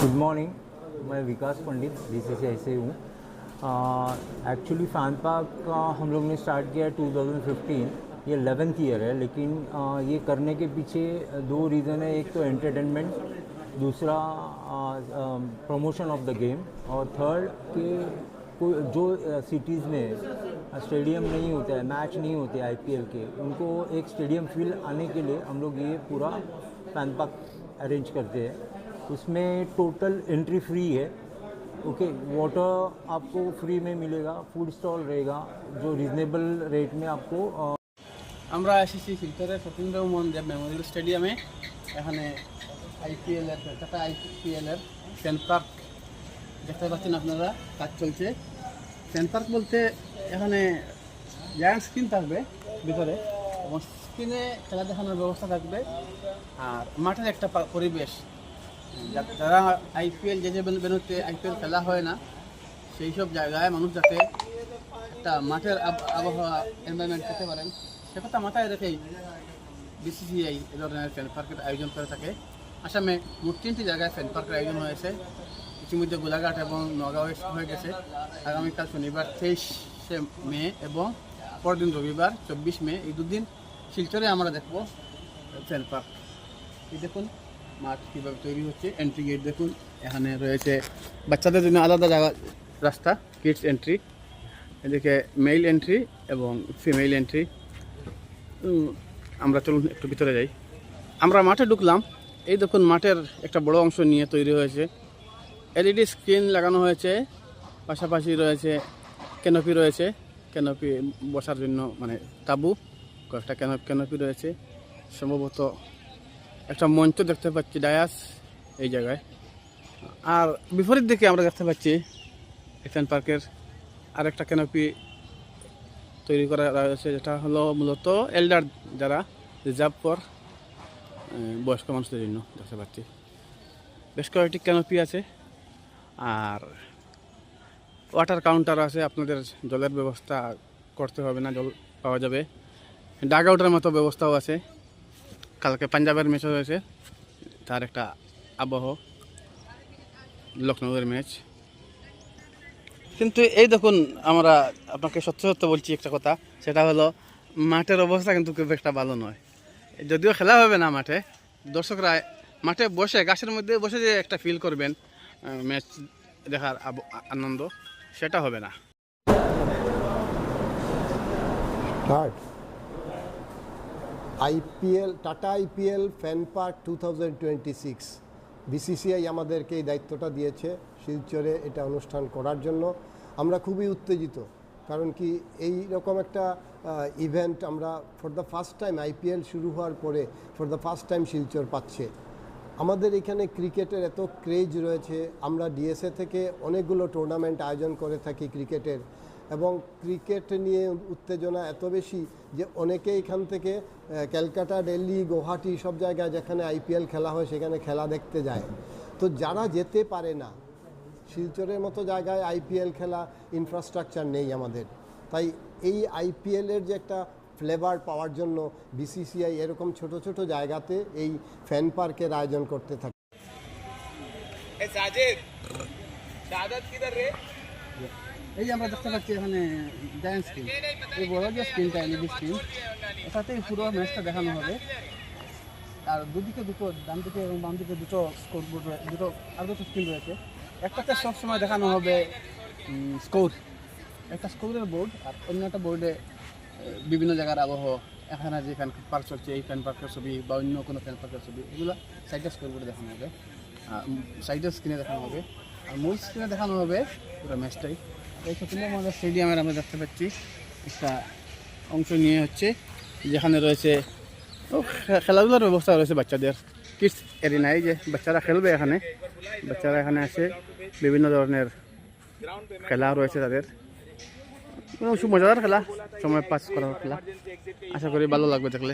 Good morning, मैं विकास पंडित BCCI से हूँ। एक्चुअली फैन पार्क का हम लोग ने स्टार्ट किया 2015, ये 11th ईयर है। लेकिन ये करने के पीछे दो रीज़न है। एक तो एंटरटेनमेंट, दूसरा प्रमोशन ऑफ द गेम, और थर्ड कि कोई जो सिटीज़ में स्टेडियम नहीं होता है, मैच नहीं होते आईपीएल के, उनको एक स्टेडियम फील आने के लिए हम लोग ये पूरा फैन पार्क अरेंज करते हैं। उसमें टोटल एंट्री फ्री है। ओके, वाटर आपको फ्री में मिलेगा, फूड स्टॉल रहेगा जो রিজনেবল রেট में आपको। আমরা এসেছি শিলচরের সতীন্দ্র মোহন দেব মেমোরিয়াল স্টেডিয়ামে। এখানে আইপিএলের টাটা আইপিএলের ফ্যান পার্ক দেখতে পাচ্ছেন আপনারা, কাজ চলছে। ফ্যান পার্ক বলতে এখানে জায়ান্ট স্ক্রিন থাকবে ভিতরে, এবং স্ক্রিনে খেলা দেখানোর ব্যবস্থা থাকবে, আর মাঠের একটা পরিবেশ। যারা আইপিএল যে বেনুতে আইপিএল খেলা হয় না, সেই সব জায়গায় মানুষ যাতে একটা মাঠের আবহাওয়া এনভায়রনমেন্ট পেতে পারেন, সে কথা মাথায় রেখেই বিসিসিআই এ ধরনের ফ্যান পার্কের আয়োজন করে থাকে। আসামে মোট 3টি জায়গায় ফ্যান পার্কের আয়োজন হয়েছে। ইতিমধ্যে গোলাঘাট এবং নগাঁও হয়ে গেছে। আগামীকাল শনিবার 23শে মে এবং পরদিন রবিবার 24 মে, এই দুদিন শিলচরে আমরা দেখব ফ্যান পার্ক। এই দেখুন মাঠ কীভাবে তৈরি হচ্ছে। এন্ট্রি গেট দেখুন, এখানে রয়েছে বাচ্চাদের জন্য আলাদা জায়গা, রাস্তা, কিডস এন্ট্রি, এদিকে মেল এন্ট্রি এবং ফিমেল এন্ট্রি। আমরা চলুন একটু ভিতরে যাই। আমরা মাঠে ঢুকলাম। এই দেখুন মাঠের একটা বড় অংশ নিয়ে তৈরি হয়েছে। এলইডি স্ক্রিন লাগানো হয়েছে, পাশাপাশি রয়েছে ক্যানোপি রয়েছে, ক্যানোপি বসার জন্য, মানে তাঁবু, কয়েকটা ক্যানোপি রয়েছে। সম্ভবত একটা মঞ্চ দেখতে পাচ্ছি, ডায়াস এই জায়গায়। আর বিপরীত দিকে আমরা দেখতে পাচ্ছি ফ্যান পার্কের আরেকটা ক্যানোপি তৈরি করা রয়েছে, যেটা হলো মূলত এল্ডার, যারা রিজার্ভ ফর বয়স্ক মানুষদের জন্য দেখতে পাচ্ছি। বেশ কয়েকটি ক্যানোপি আছে, আর ওয়াটার কাউন্টার আছে। আপনাদের জলের ব্যবস্থা করতে হবে না, জল পাওয়া যাবে। ডাগ আউটের মতো ব্যবস্থাও আছে। কালকে পাঞ্জাবের ম্যাচও হয়েছে, তার একটা আবহ, লখনৌয়ের ম্যাচ। কিন্তু এই দেখুন, আমরা আপনাকে সত্য সত্য বলছি একটা কথা, সেটা হলো মাঠের অবস্থা কিন্তু খুব একটা ভালো নয়। যদিও খেলা হবে না মাঠে, দর্শকরা মাঠে বসে, গাছের মধ্যে বসে যে একটা ফিল করবেন ম্যাচ দেখার আনন্দ, সেটা হবে না। IPL, tata IPL fan park 2026, BCCI আমাদেরকে এই দায়িত্বটা দিয়েছে শিলচরে এটা অনুষ্ঠান করার জন্য। আমরা খুবই উত্তেজিত, কারণ কি এই রকম একটা ইভেন্ট আমরা for the first time, IPL শুরু হওয়ার পরে for the first time Silchar পাচ্ছে। আমাদের এখানে ক্রিকেটের এত ক্রেজ রয়েছে। আমরা ডিএসএ থেকে অনেকগুলো টুর্নামেন্ট আয়োজন করে থাকি ক্রিকেটের, এবং ক্রিকেট নিয়ে উত্তেজনা এত বেশি যে অনেকে এখান থেকে ক্যালকাটা, দিল্লি, গুয়াহাটি সব জায়গায় যেখানে আইপিএল খেলা হয় সেখানে খেলা দেখতে যায়। তো যারা যেতে পারে না, শিলচরের মতো জায়গায় আইপিএল খেলা ইনফ্রাস্ট্রাকচার নেই আমাদের, তাই এই আইপিএলের যে একটা ফ্লেভার পাওয়ার জন্য বিসিসিআই এরকম ছোট ছোট জায়গাতে এই ফ্যান পার্কের আয়োজন করতে থাকে। এই যে আমরা দেখতে পাচ্ছি এখানে জায়ান্ট স্ক্রিন, এই বড় যে স্ক্রিনটা, এলইডি স্ক্রিন, এটাতেই পুরো ম্যাচটা দেখানো হবে। আর দুদিকে দুটো, ডান দিকে এবং বাম দিকে দুটো স্কোর বোর্ড, দুটো স্ক্রিন রয়েছে। একটাতে সবসময় দেখানো হবে স্কোর, একটা স্কোরের বোর্ড, আর অন্য একটা বোর্ডে বিভিন্ন জায়গার আবহাওয়া, এখানে যে ফ্যান পার্ক চলছে এই ফ্যান পার্কের ছবি বা অন্য কোনো ফ্যান পার্কের ছবি, এগুলো সাইডের স্কোর বোর্ডে দেখানো হবে, সাইডের স্ক্রিনে দেখানো হবে, আর মূল স্ক্রিনে দেখানো হবে পুরো ম্যাচটাই। এই সতীন্দ্র মোহন স্টেডিয়ামের আমরা দেখতে পাচ্ছি একটা অংশ নিয়ে হচ্ছে, যেখানে রয়েছে খেলাধুলার ব্যবস্থা রয়েছে বাচ্চাদের, কিডস এরিনায় যে বাচ্চারা খেলবে। এখানে বাচ্চারা এখানে আসে, বিভিন্ন ধরনের খেলা রয়েছে তাদের, খুব মজাদার খেলা, সময় পাস করার খেলা। আশা করি ভালো লাগবে দেখলে।